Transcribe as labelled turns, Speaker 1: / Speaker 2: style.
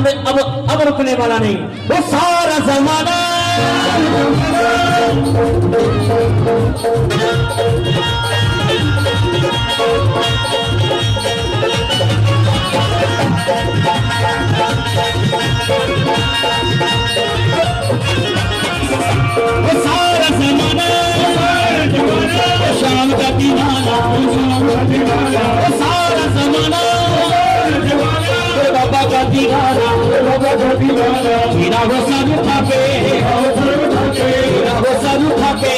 Speaker 1: अब रुकने वाला नहीं। वो सारा जमाना शाम का दीवाना, सारा जमाना बाबा का दीवाना, हीरा वो सर उठा के, हीरा वो सर उठा के